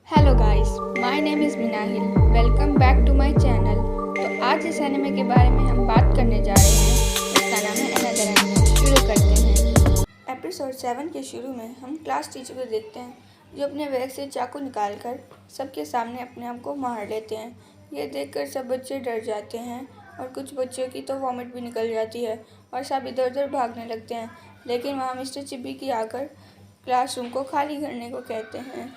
Hello guys, my name is Minahil. Welcome back to my channel. तो आज जिस anime के बारे में हम बात करने जा रहे हैं उसका नाम है अनदर एनिमे। शुरू करते हैं। एपिसोड 7 के शुरू में हम क्लास टीचर को देखते हैं जो अपने बैग से चाकू निकालकर सबके सामने अपने आप को मार लेते हैं। ये देखकर सब बच्चे डर जाते हैं और कुछ बच्चों की तो वॉमिट भी निकल जाती है और सब इधर उधर भागने लगते हैं। लेकिन वहाँ मिस्टर चिब्बी की आकर क्लासरूम को खाली करने को कहते हैं।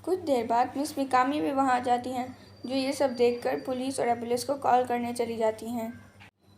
कुछ देर बाद मिस मिकामी भी वहां आ जाती हैं, जो ये सब देखकर पुलिस और एम्बुलेंस को कॉल करने चली जाती हैं।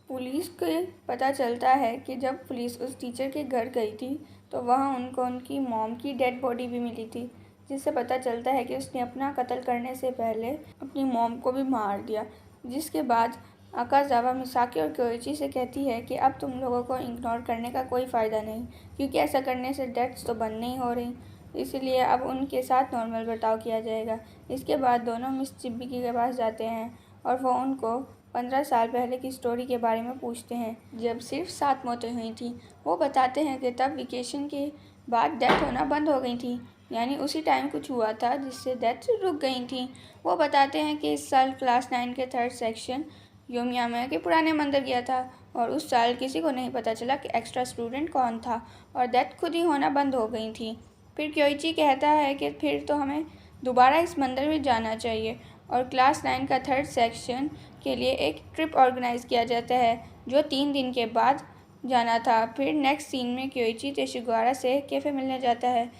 पुलिस को पता चलता है कि जब पुलिस उस टीचर के घर गई थी तो वहां उनको उनकी मॉम की डेड बॉडी भी मिली थी, जिससे पता चलता है कि उसने अपना कत्ल करने से पहले अपनी मॉम को भी मार दिया। जिसके बाद अकाजावा मिसाकी और क्योइची से कहती है कि अब तुम लोगों को इग्नोर करने का कोई फ़ायदा नहीं, क्योंकि ऐसा करने से डेथ्स तो बंद नहीं हो रही, इसलिए अब उनके साथ नॉर्मल बर्ताव किया जाएगा। इसके बाद दोनों मिस चिब्बी के पास जाते हैं और वो उनको 15 साल पहले की स्टोरी के बारे में पूछते हैं, जब सिर्फ 7 मौतें हुई थी। वो बताते हैं कि तब वेकेशन के बाद डेथ होना बंद हो गई थी, यानी उसी टाइम कुछ हुआ था जिससे डेथ रुक गई थी। वो बताते हैं कि इस साल क्लास 9 के 3rd सेक्शन योमियामा के पुराने मंदिर गया था और उस साल किसी को नहीं पता चला कि एक्स्ट्रा स्टूडेंट कौन था और डेथ खुद ही होना बंद हो गई थी। फिर क्योइची कहता है कि फिर तो हमें दोबारा इस मंदिर में जाना चाहिए और क्लास 9 का 3rd सेक्शन के लिए एक ट्रिप ऑर्गेनाइज़ किया जाता है, जो 3 दिन के बाद जाना था। फिर नेक्स्ट सीन में क्योइची तेशिगवारा से कैफ़े मिलने जाता है।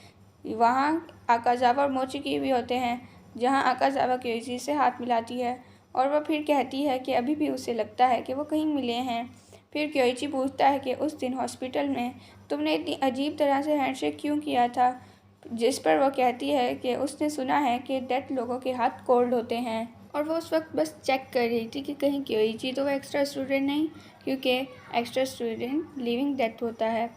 वहाँ आकाजावा और मोचिकी भी होते हैं, जहाँ आकाजावा क्योइची से हाथ मिलाती है और वह फिर कहती है कि अभी भी उसे लगता है कि वो कहीं मिले हैं। फिर क्योइची पूछता है कि उस दिन हॉस्पिटल में तुमने इतनी अजीब तरह से हैंडशेक क्यों किया था, जिस पर वह कहती है कि उसने सुना है कि डेथ लोगों के हाथ कोल्ड होते हैं और वो उस वक्त बस चेक कर रही थी कि कहीं क्योइची तो वो एक्स्ट्रा स्टूडेंट नहीं, क्योंकि एक्स्ट्रा स्टूडेंट लिविंग डेथ होता है।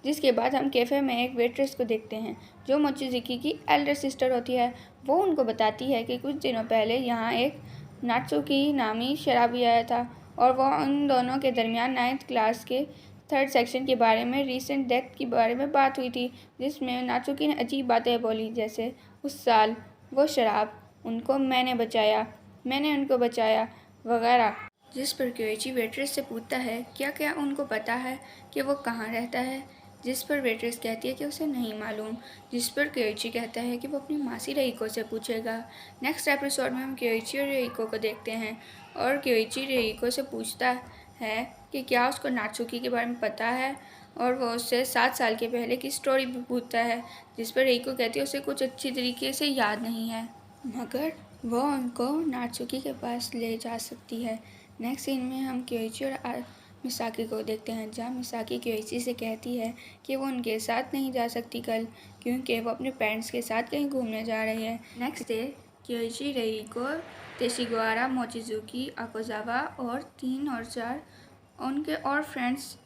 जिसके बाद हम कैफ़े में एक वेट्रेस को देखते हैं जो मोचिजुकी की एल्डर सिस्टर होती है। वो उनको बताती है कि कुछ दिनों पहले यहाँ एक नात्सुकी नामी शराबी आया था और वो उन दोनों के दरमियान 9th क्लास के 3rd सेक्शन के बारे में रीसेंट डेथ के बारे में बात हुई थी, जिसमें नात्सुकी ने अजीब बातें बोली, जैसे उस साल वो शराब उनको मैंने उनको बचाया वगैरह। जिस पर क्योइची वेट्रेस से पूछता है क्या क्या उनको पता है कि वो कहाँ रहता है, जिस पर वेट्रेस कहती है कि उसे नहीं मालूम। जिस पर क्योइची कहता है कि वो अपनी मासी रेइको से पूछेगा। नेक्स्ट एपिसोड में हम क्योइची और रेइको को देखते हैं और क्योइची रेइको से पूछता है कि क्या उसको नात्सुकी के बारे में पता है और वो उससे 7 साल के पहले की स्टोरी भी पूछता है, जिस पर रेइको कहती है उसे कुछ अच्छी तरीके से याद नहीं है, मगर वो उनको नात्सुकी के पास ले जा सकती है। नेक्स्ट सीन में हम क्योइची और मिसाकी को देखते हैं, जहाँ मिसाकी क्योइची से कहती है कि वो उनके साथ नहीं जा सकती कल, क्योंकि वो अपने पेरेंट्स के साथ कहीं घूमने जा रही है। नेक्स्ट डे क्योइची रेइको तेशिगवारा मोचिजुकी आकाजावा और 3 और 4 उनके और फ्रेंड्स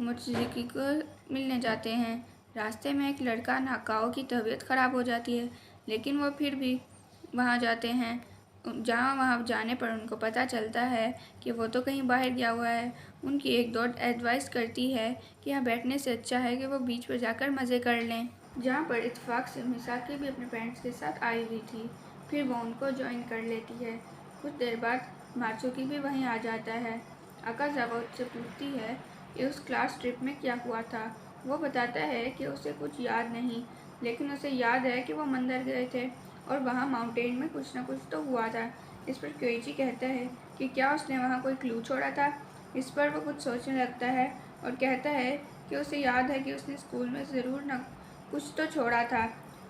मोचिजुकी को मिलने जाते हैं। रास्ते में एक लड़का नाकाओ की तबीयत ख़राब हो जाती है, लेकिन वो फिर भी वहाँ जाते हैं, जहाँ वहाँ जाने पर उनको पता चलता है कि वो तो कहीं बाहर गया हुआ है। उनकी एक दोस्त एडवाइस करती है कि यहाँ बैठने से अच्छा है कि वो बीच पर जाकर मज़े कर लें, जहाँ पर इत्तेफाक से मिसाकी भी अपने पेरेंट्स के साथ आई हुई थी। फिर वो उनको ज्वाइन कर लेती है। कुछ देर बाद मात्सुकी भी वहीं आ जाता है। आकाजावा उससे पूछती है कि उस क्लास ट्रिप में क्या हुआ था। वो बताता है कि उसे कुछ याद नहीं, लेकिन उसे याद है कि वो मंदिर गए थे और वहाँ माउंटेन में कुछ ना कुछ तो हुआ था। इस पर क्योइची कहता है कि क्या उसने वहाँ कोई क्लू छोड़ा था। इस पर वो कुछ सोचने लगता है और कहता है कि उसे याद है कि उसने स्कूल में ज़रूर न कुछ तो छोड़ा था।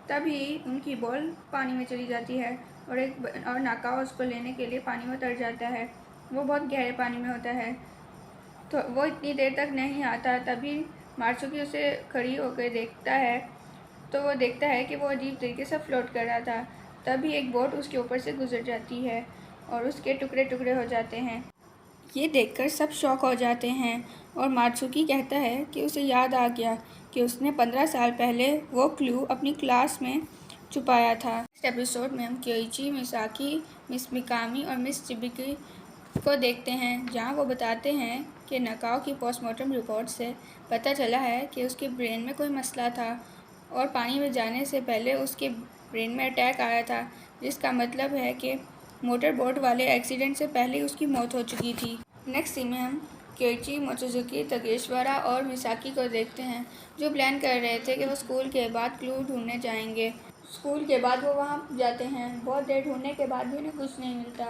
तभी उनकी बॉल पानी में चली जाती है और नाकाओ उसको लेने के लिए पानी में उतर जाता है। वो बहुत गहरे पानी में होता है, तो वो इतनी देर तक नहीं आता। तभी मात्सुकी उसे खड़ी होकर देखता है, तो वो देखता है कि वो अजीब तरीके से फ्लोट कर रहा था। तभी एक बोट उसके ऊपर से गुजर जाती है और उसके टुकड़े टुकड़े हो जाते हैं। ये देखकर सब शॉक हो जाते हैं और मात्सुकी कहता है कि उसे याद आ गया कि उसने 15 साल पहले वो क्लू अपनी क्लास में छुपाया था। इस एपिसोड में हम क्योइची, मिसाकी, मिस मिकामी और मिस चिबिकी को देखते हैं, जहां वो बताते हैं कि नकाओ की पोस्टमार्टम रिपोर्ट से पता चला है कि उसके ब्रेन में कोई मसला था और पानी में जाने से पहले उसके ब्रेन में अटैक आया था, जिसका मतलब है कि मोटर बोट वाले एक्सीडेंट से पहले उसकी मौत हो चुकी थी। नेक्स्ट सीन में हम केइची, मोचिजुकी, तगेश्वरा और मिसाकी को देखते हैं, जो प्लान कर रहे थे कि वो स्कूल के बाद क्लू ढूंढने जाएंगे। स्कूल के बाद वो वहाँ जाते हैं। बहुत देर ढूंढने के बाद भी उन्हें कुछ नहीं मिलता।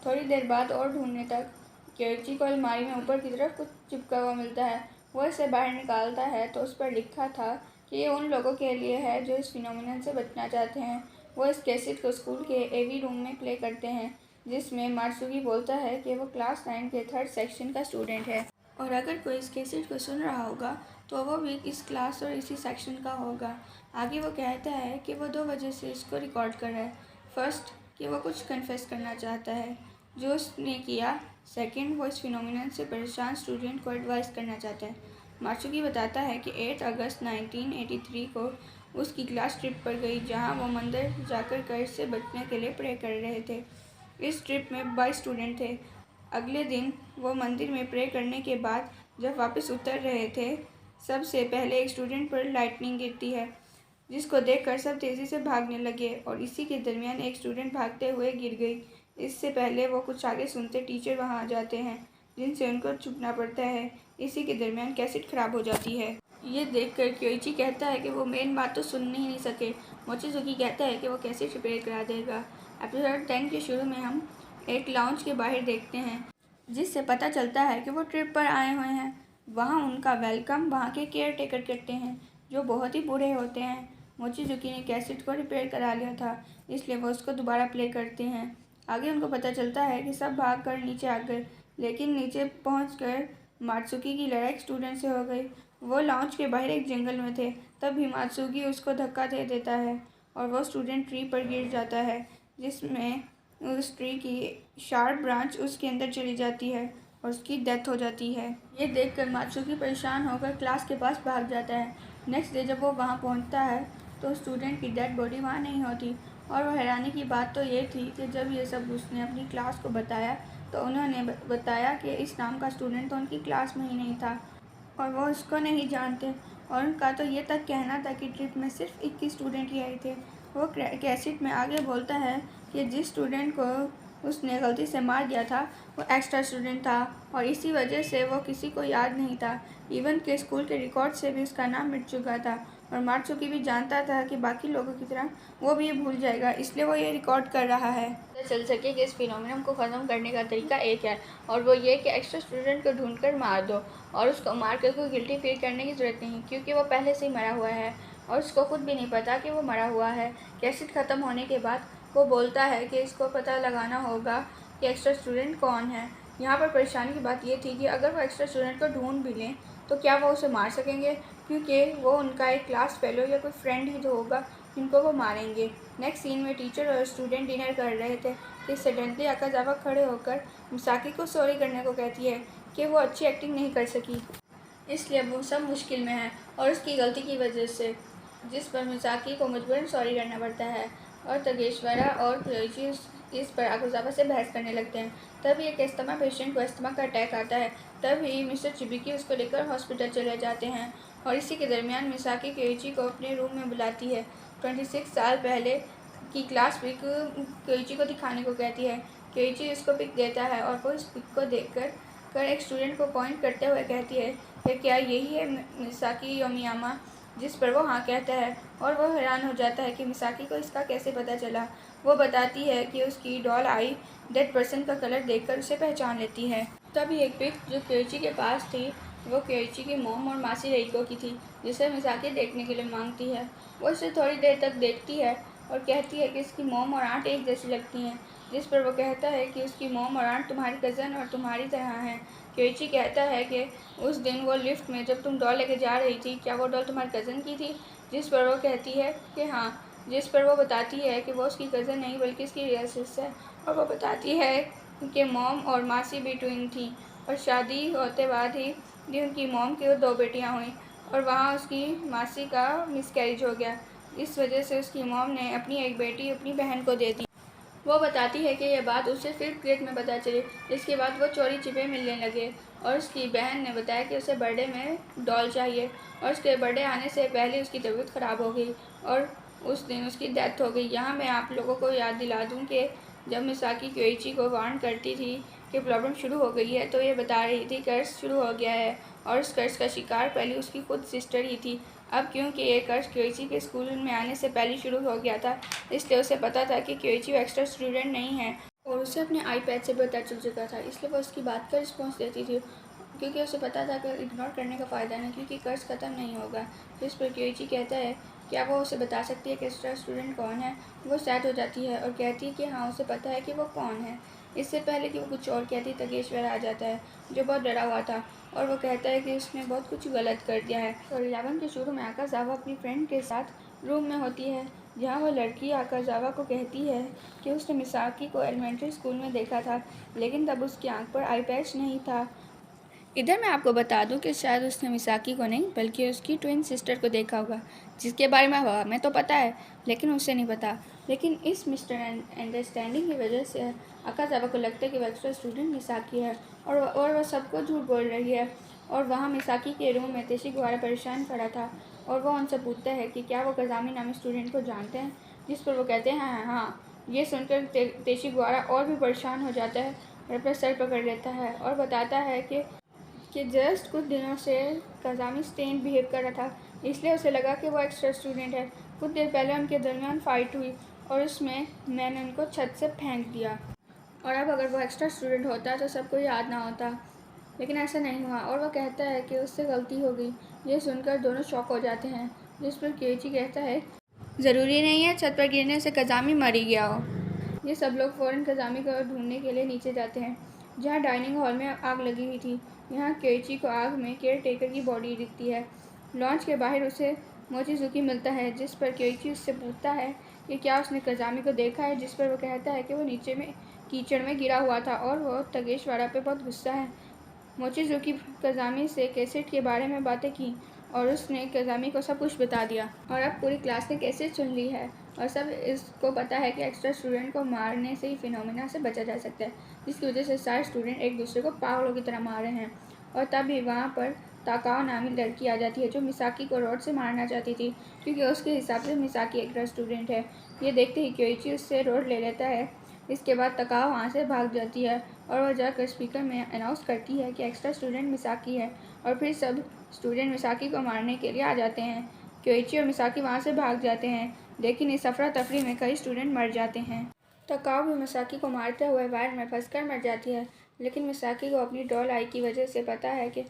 थोड़ी देर बाद और ढूंढने तक केइची को अलमारी में ऊपर की तरफ कुछ चिपका हुआ मिलता है। वो इसे बाहर निकालता है तो उस पर लिखा था कि ये उन लोगों के लिए है जो इस फिनोमिनन से बचना चाहते हैं। वो इस कैसेट को स्कूल के एवी रूम में प्ले करते हैं, जिसमें मात्सुकी बोलता है कि वो क्लास 9 के 3rd सेक्शन का स्टूडेंट है और अगर कोई इस कैसेट को सुन रहा होगा तो वो भी इस क्लास और इसी सेक्शन का होगा। आगे वो कहता है कि वो 2 वजह से इसको रिकॉर्ड कर रहा है। फर्स्ट, कि वो कुछ कन्फेस करना चाहता है जो उसने किया। सेकंड, वो इस फिनोमिनन से परेशान स्टूडेंट को एडवाइस करना चाहता है। मात्सुकी बताता है कि 8 अगस्त 1983 को उसकी क्लास ट्रिप पर गई, जहां वो मंदिर जाकर कर्ज से बचने के लिए प्रे कर रहे थे। इस ट्रिप में 22 स्टूडेंट थे। अगले दिन वो मंदिर में प्रे करने के बाद जब वापस उतर रहे थे, सबसे पहले एक स्टूडेंट पर लाइटनिंग गिरती है, जिसको देखकर सब तेज़ी से भागने लगे और इसी के दरमियान एक स्टूडेंट भागते हुए गिर गई। इससे पहले वो कुछ आगे सुनते टीचर वहाँ आ जाते हैं, जिनसे उनको छुपना पड़ता है। इसी के दरमियान कैसेट खराब हो जाती है। ये देखकर क्योइची कहता है कि वो मेन बात तो सुन ही नहीं सके। मोचिजुकी कहता है कि वो कैसेट रिपेयर करा देगा। एपिसोड 10 के शुरू में हम एक लाउंज के बाहर देखते हैं, जिससे पता चलता है कि वो ट्रिप पर आए हुए हैं। वहाँ उनका वेलकम वहाँ के केयर टेकर करते हैं, जो बहुत ही बूढ़े होते हैं। मोचिजुकी ने कैसेट को रिपेयर करा लिया था, इसलिए वो उसको दोबारा प्ले करते हैं। आगे उनको पता चलता है कि सब भाग कर नीचे आ गए, लेकिन नीचे पहुंचकर मात्सुकी की लड़ाई स्टूडेंट से हो गई। वो लाउंज के बाहर एक जंगल में थे, तभी मात्सुकी उसको धक्का दे देता है और वो स्टूडेंट ट्री पर गिर जाता है, जिसमें उस ट्री की शार्प ब्रांच उसके अंदर चली जाती है और उसकी डेथ हो जाती है। ये देखकर मात्सुकी परेशान होकर क्लास के पास भाग जाता है। नेक्स्ट डे जब वो वहाँ पहुँचता है तो स्टूडेंट की डेड बॉडी वहाँ नहीं होती और वह हैरानी की बात तो ये थी कि जब ये सब उसने अपनी क्लास को बताया तो उन्होंने बताया कि इस नाम का स्टूडेंट तो उनकी क्लास में ही नहीं था और वो उसको नहीं जानते और उनका तो ये तक कहना था कि ट्रिप में सिर्फ 21 स्टूडेंट ही आए थे। वो कैसेट में आगे बोलता है कि जिस स्टूडेंट को उसने गलती से मार दिया था वो एक्स्ट्रा स्टूडेंट था और इसी वजह से वो किसी को याद नहीं था। इवन के स्कूल के रिकॉर्ड से भी उसका नाम मिट चुका था और मात्सुकी भी जानता था कि बाकी लोगों की तरह वो भी ये भूल जाएगा, इसलिए वो ये रिकॉर्ड कर रहा है। पता चल सके कि इस फिनोमिनन को ख़त्म करने का तरीका एक है और वो ये कि एक्स्ट्रा स्टूडेंट को ढूंढकर मार दो और उसको मार कर कोई गिल्टी फील करने की ज़रूरत नहीं, क्योंकि वो पहले से ही मरा हुआ है और उसको खुद भी नहीं पता कि वो मरा हुआ है। कैसेट ख़त्म होने के बाद वो बोलता है कि इसको पता लगाना होगा कि एक्स्ट्रा स्टूडेंट कौन है। यहाँ पर परेशानी की बात ये थी कि अगर वो एक्स्ट्रा स्टूडेंट को ढूंढ भी लें तो क्या वो उसे मार सकेंगे, क्योंकि वो उनका एक क्लास फेलो या कोई फ्रेंड ही तो होगा जिनको वो मारेंगे। नेक्स्ट सीन में टीचर और स्टूडेंट डिनर कर रहे थे कि सडनली अकाजावा खड़े होकर मिसाकी को सॉरी करने को कहती है कि वो अच्छी एक्टिंग नहीं कर सकी, इसलिए वो सब मुश्किल में है और उसकी गलती की वजह से, जिस पर मिसाकी को मजबूरन सॉरी करना पड़ता है और तगेश्वरा और क्योइची इस पर अकाजावा से बहस करने लगते हैं। तभी एक अस्थमा पेशेंट को अस्थमा का अटैक आता है। तभी मिस्टर चिबिकी उसको लेकर हॉस्पिटल चले जाते हैं और इसी के दरमियान मिसाकी क्योइची को अपने रूम में बुलाती है। 26 साल पहले की क्लास पिक क्योइची को दिखाने को कहती है। क्योइची उसको पिक देता है और वो इस पिक को देखकर एक स्टूडेंट को पॉइंट करते हुए कहती है कि क्या यही है मिसाकी योमियामा, जिस पर वो हाँ कहता है और वो हैरान हो जाता है कि मिसाकी को इसका कैसे पता चला। वो बताती है कि उसकी डॉल आई डेड पर्सन का कलर देखकर उसे पहचान लेती है। तभी एक पिक जो क्योइची के पास थी वो क्योइची की मोम और मासी रेइको की थी, जिसे मिसाकी देखने के लिए मांगती है। वो इसे थोड़ी देर तक देखती है और कहती है कि इसकी मोम और आंट एक जैसी लगती हैं, जिस पर वो कहता है कि उसकी मोम और आंट तुम्हारी कज़न और तुम्हारी तरह हैं। क्योइची कहता है कि उस दिन वो लिफ्ट में जब तुम डॉल लेके जा रही थी, क्या वो डॉल तुम्हारी कज़न की थी, जिस पर वो कहती है कि हाँ, जिस पर वो बताती है कि वो उसकी कज़न नहीं बल्कि इसकी रियल सिस्टर है और वो बताती है कि मॉम और मासी भी ट्विन थी और शादी होते बाद ही उनकी मॉम की 2 बेटियां हुई और वहाँ उसकी मासी का मिसकैरेज हो गया। इस वजह से उसकी मॉम ने अपनी एक बेटी अपनी बहन को दे दी। वो बताती है कि यह बात उसे फिर क्रिकेट में पता चली, जिसके बाद वो चोरी छिपे मिलने लगे और उसकी बहन ने बताया कि उसे बर्थडे में डॉल चाहिए और उसके बर्थडे आने से पहले उसकी तबीयत ख़राब हो गई और उस दिन उसकी डेथ हो गई। यहाँ मैं आप लोगों को याद दिला दूँ कि जब मिसाकी क्योइची को वार्न करती थी कि प्रॉब्लम शुरू हो गई है, तो ये बता रही थी कर्ज शुरू हो गया है, और उस कर्ज का शिकार पहले उसकी खुद सिस्टर ही थी। अब क्योंकि ये कर्ज क्योइची के स्कूल में आने से पहले शुरू हो गया था, इसलिए उसे पता था कि क्योइची एक्स्ट्रा स्टूडेंट नहीं है, और उसे अपने आईपैड से पता चल चुका था। इसलिए वो उसकी बात का रिस्पॉन्स देती थी, क्योंकि उसे पता था कि इग्नोर करने का फ़ायदा नहीं, क्योंकि कर्ज ख़त्म नहीं होगा। जिस पर क्योइची कहता है क्या वो उसे बता सकती है कि एक्स्ट्रा स्टूडेंट कौन है। वो सैड हो जाती है और कहती है कि हाँ, उसे पता है कि वो कौन है। इससे पहले कि वो कुछ और कहती, तगेश्वर आ जाता है जो बहुत डरा हुआ था, और वो कहता है कि उसने बहुत कुछ गलत कर दिया है। और 11 के शुरू में आकाज़ावा अपनी फ्रेंड के साथ रूम में होती है, जहाँ वो लड़की आकाज़ावा को कहती है कि उसने मिसाकी को एलिमेंट्री स्कूल में देखा था, लेकिन तब उसकी आंख पर आई पैच नहीं था। इधर मैं आपको बता दूं कि शायद उसने मिसाकी को नहीं बल्कि उसकी ट्विन सिस्टर को देखा होगा, जिसके बारे में हमें तो पता है लेकिन उसे नहीं पता। लेकिन इस मिस्टर अंडरस्टैंडिंग की वजह से आकाज़ावा को लगता है कि वह एक्स्ट्रा स्टूडेंट मिसाकी है, और वह सबको झूठ बोल रही है। और वहाँ मिसाकी के रूम में तेशिगवारा परेशान खड़ा था, और वह उनसे पूछता है कि क्या वो कज़ामी नामी स्टूडेंट को जानते हैं, जिस पर वो कहते हैं हाँ। ये सुनकर तेशिगवारा और भी परेशान हो जाता है और अपना सर पकड़ लेता है और बताता है कि जस्ट कुछ दिनों से कज़ामी स्ट्रेंज बिहेव कर रहा था, इसलिए उसे लगा कि वो एक्स्ट्रा स्टूडेंट है। कुछ देर पहले उनके दरमियान फ़ाइट हुई और उसमें मैंने उनको छत से फेंक दिया, और अब अगर वो एक्स्ट्रा स्टूडेंट होता तो सबको याद ना होता, लेकिन ऐसा नहीं हुआ। और वह कहता है कि उससे गलती हो गई। ये सुनकर दोनों शॉक हो जाते हैं, जिस पर केइची कहता है ज़रूरी नहीं है छत पर गिरने से कज़ामी मर ही गया हो। ये सब लोग फ़ौरन कज़ामी को ढूंढने के लिए नीचे जाते हैं, जहाँ डाइनिंग हॉल में आग लगी हुई थी। यहाँ केइची को आग में केयर टेकर की बॉडी दिखती है। लॉन्च के बाहर उसे मोचिजुकी मिलता है, जिस पर केइची उससे पूछता है कि क्या उसने कज़ामी को देखा है, जिस पर वो कहता है कि वो नीचे में कीचड़ में गिरा हुआ था और वो तगेश्वारा पे बहुत गुस्सा है। मोचिजुकी कज़ामी से कैसेट के बारे में बातें की और उसने कज़ामी को सब कुछ बता दिया, और अब पूरी क्लास ने कैसेट सुन ली है और सब इसको पता है कि एक्स्ट्रा स्टूडेंट को मारने से ही फिनोमिना से बचा जा सकता है, जिसकी वजह से सारे स्टूडेंट एक दूसरे को पागलों की तरह मार रहे हैं। और तभी वहाँ पर ताकाओ नामी लड़की आ जाती है, जो मिसाकी को रोड से मारना चाहती थी, क्योंकि उसके हिसाब से मिसाकी एक्स्ट्रा स्टूडेंट है। ये देखते ही क्योइची उससे रोड ले लेता है। इसके बाद तकाओ वहाँ से भाग जाती है, और वह जाकर स्पीकर में अनाउंस करती है कि एक्स्ट्रा स्टूडेंट मिसाकी है, और फिर सब स्टूडेंट मिसाकी को मारने के लिए आ जाते हैं। क्योइची और मिसाकी वहाँ से भाग जाते हैं, लेकिन इस अफरा तफरी में कई स्टूडेंट मर जाते हैं। तकाओ भी मिसाकी को मारते हुए वायर में फंसकर मर जाती है, लेकिन मिसाकी को अपनी डॉल आई की वजह से पता है कि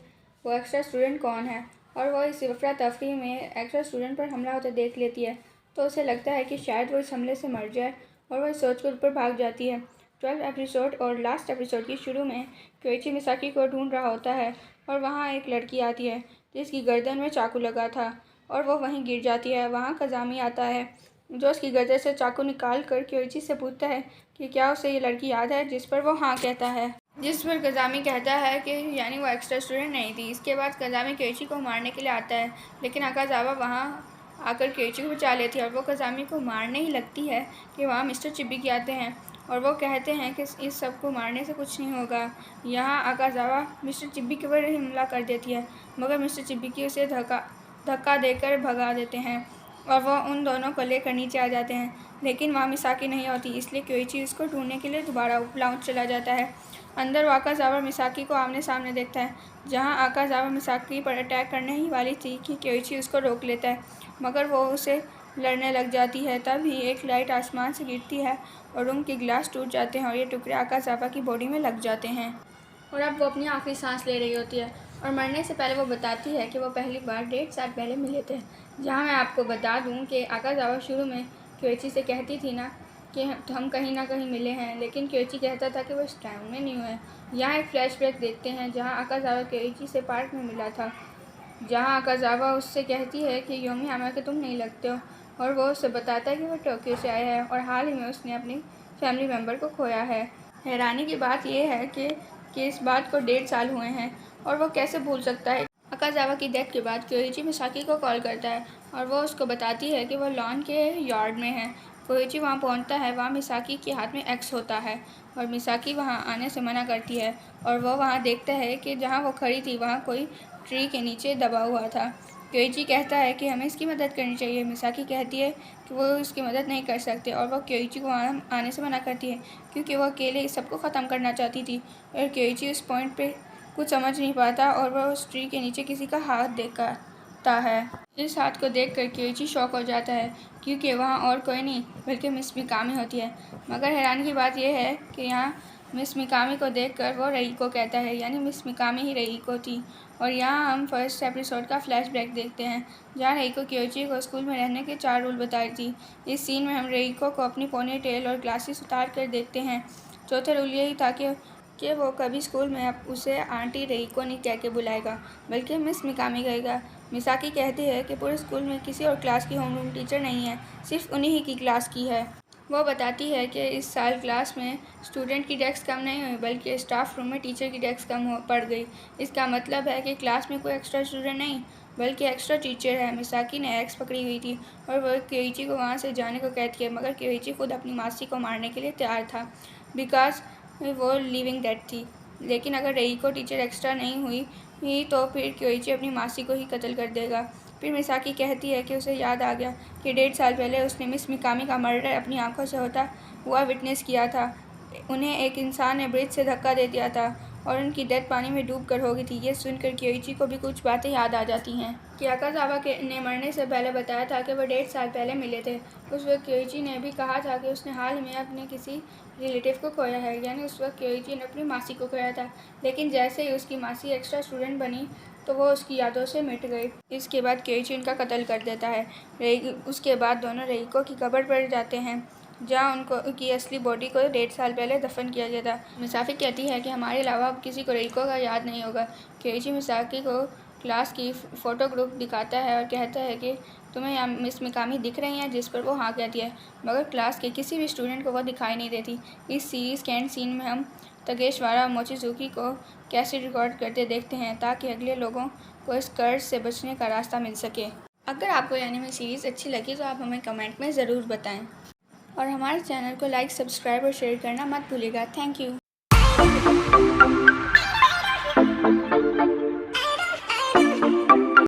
वो एक्स्ट्रा स्टूडेंट कौन है, और वह इस अफरा तफरी में एक्स्ट्रा स्टूडेंट पर हमला होते देख लेती है, तो उसे लगता है कि शायद वो इस हमले से मर जाए, और वह सोचकर ऊपर भाग जाती है। 12 एपिसोड और लास्ट एपिसोड की शुरू में क्योइची मिसाकी को ढूंढ रहा होता है, और वहाँ एक लड़की आती है जिसकी गर्दन में चाकू लगा था, और वो वहीं गिर जाती है। वहाँ कज़ामी आता है, जो उसकी गर्दन से चाकू निकाल कर क्योइची से पूछता है कि क्या उसे ये लड़की याद है, जिस पर वो हाँ कहता है, जिस पर कज़ामी कहता है कि यानी वो एक्स्ट्रा स्टूडेंट नहीं थी। इसके बाद कज़ामी क्योइची को मारने के लिए आता है, लेकिन आकाज़ावा वहाँ आकर क्योइची को बचा लेती है, और वो कज़ामी को मारने ही लगती है कि वहाँ मिस्टर चिबिकी आते हैं, और वो कहते हैं कि इस सब को मारने से कुछ नहीं होगा। यहाँ आकाज़ावा मिस्टर चिबिकी पर हमला कर देती है, मगर मिस्टर चिबिकी उसे धक्का देकर भगा देते हैं, और वह उन दोनों को लेकर नीचे आ जाते हैं। लेकिन वहाँ मिसाकी नहीं होती, इसलिए क्योइची उसको ढूंढने के लिए दोबारा लाउंज चला जाता है। अंदर वो आकाज़ावा मिसाकी को आमने सामने देखता है, जहाँ आकाज़ावा मिसाकी पर अटैक करने ही वाली थी कि क्योइची उसको रोक लेता है, मगर वो उसे लड़ने लग जाती है। तभी एक लाइट आसमान से गिरती है और रूम के ग्लास टूट जाते हैं, और ये टुकड़े आकाज़ावा की बॉडी में लग जाते हैं, और अब वो अपनी आखिरी सांस ले रही होती है। और मरने से पहले वो बताती है कि वो पहली बार 1.5 साल पहले मिले थे। जहाँ मैं आपको बता दूँ कि आकाज़ावा शुरू में क्योइची से कहती थी ना कि हम कहीं ना कहीं मिले हैं, लेकिन क्योइची कहता था कि वो इस टाइम में नहीं हुए। यहाँ एक फ्लैशबैक देखते हैं जहाँ आकाज़ावा क्योइची से पार्क में मिला था, जहाँ आकाज़ावा उससे कहती है कि योमी हामा के तुम नहीं लगते हो, और वो उससे बताता है कि वो टोक्यो से आया है और हाल ही में उसने अपनी फैमिली मेम्बर को खोया है। हैरानी की बात यह है कि इस बात को 1.5 साल हुए हैं, और वो कैसे भूल सकता है। आकाज़ावा की डेथ के बाद क्योइची मिसाकी को कॉल करता है, और वो उसको बताती है कि वो लॉन के यार्ड में है। क्योइची वहाँ पहुँचता है, वहाँ मिसाकी के हाथ में एक्स होता है, और मिसाकी वहाँ आने से मना करती है, और वो वहाँ देखता है कि जहाँ वो खड़ी थी वहाँ कोई ट्री के नीचे दबा हुआ था। क्योइची कहता है कि हमें इसकी मदद करनी चाहिए। मिसाकी कहती है कि वो उसकी मदद नहीं कर सकते और वो क्योइची को आने से मना करती है क्योंकि वो अकेले सबको ख़त्म करना चाहती थी। और क्योइची उस पॉइंट पे कुछ समझ नहीं पाता और वह उस ट्री के नीचे किसी का हाथ देखता है। इस हाथ को देखकर क्योइची शॉक हो जाता है क्योंकि वहाँ और कोई नहीं बल्कि मिस मिकामी होती है। मगर हैरानी की बात यह है कि यहाँ मिस मिकामी को देखकर वो रईको कहता है, यानी मिस मिकामी ही रईको थी। और यहाँ हम फर्स्ट एपिसोड का फ्लैशबैक देखते हैं जहाँ रईको क्योइची को स्कूल में रहने के 4 रूल बताई थी। इस सीन में हम रईको को अपनी पोनी टेल और ग्लासेस उतार कर देखते हैं। चौथा रूल यही था कि वो कभी स्कूल में अब उसे आंटी रईको नहीं कह के बुलाएगा बल्कि मिस मिकामी कहेगा। मिसाकी कहती है कि पूरे स्कूल में किसी और क्लास की होमरूम टीचर नहीं है, सिर्फ उन्हीं ही की क्लास की है। वो बताती है कि इस साल क्लास में स्टूडेंट की डेस्क कम नहीं हुई बल्कि स्टाफ रूम में टीचर की डेस्क कम पड़ गई। इसका मतलब है कि क्लास में कोई एक्स्ट्रा स्टूडेंट नहीं बल्कि एक्स्ट्रा टीचर है। मिसाकी ने एक्स पकड़ी हुई थी और वह क्योइची को वहाँ से जाने को कहती है, मगर क्योइची खुद अपनी मासी को मारने के लिए तैयार था बिकॉज वो लिविंग डेड थी। लेकिन अगर रईको टीचर एक्स्ट्रा नहीं हुई तो फिर क्योइची अपनी मासी को ही कत्ल कर देगा। फिर मिसाकी कहती है कि उसे याद आ गया कि 1.5 साल पहले उसने मिस मिकामी का मर्डर अपनी आंखों से होता हुआ विटनेस किया था। उन्हें एक इंसान ने ब्रिज से धक्का दे दिया था और उनकी डेथ पानी में डूब कर हो गई थी। ये सुनकर क्योइची को भी कुछ बातें याद आ जाती हैं कि अकाज़ावा ने मरने से पहले बताया था कि वह 1.5 साल पहले मिले थे। उस वक्त क्योइची ने भी कहा था कि उसने हाल में अपने किसी रिलेटिव को खोया है, यानी उस वक्त क्योइची ने अपनी मासी को खोया था। लेकिन जैसे ही उसकी मासी एक्स्ट्रा स्टूडेंट बनी तो वो उसकी यादों से मिट गई। इसके बाद क्योइची उनका कत्ल कर देता है। उसके बाद दोनों रईको की कब्र पर जाते हैं जहाँ उनकी असली बॉडी को 1.5 साल पहले दफन किया गया था। मिसाकी कहती है कि हमारे अलावा अब किसी को रईको का याद नहीं होगा। क्योइची मिसाकी को क्लास की फ़ोटो ग्रुप दिखाता है और कहता है कि तुम्हें यहाँ मिस मिकामी दिख रही हैं, जिस पर वो हाँ कहती है, मगर क्लास के किसी भी स्टूडेंट को वो दिखाई नहीं देती। इस सीरीज़ के एंड सीन में हम तगेशवारा मोचिजुकी को कैसे रिकॉर्ड करते देखते हैं ताकि अगले लोगों को इस कर्ज से बचने का रास्ता मिल सके। अगर आपको एनिमे सीरीज़ अच्छी लगी तो आप हमें कमेंट में ज़रूर बताएं और हमारे चैनल को लाइक, सब्सक्राइब और शेयर करना मत भूलिएगा। Thank you.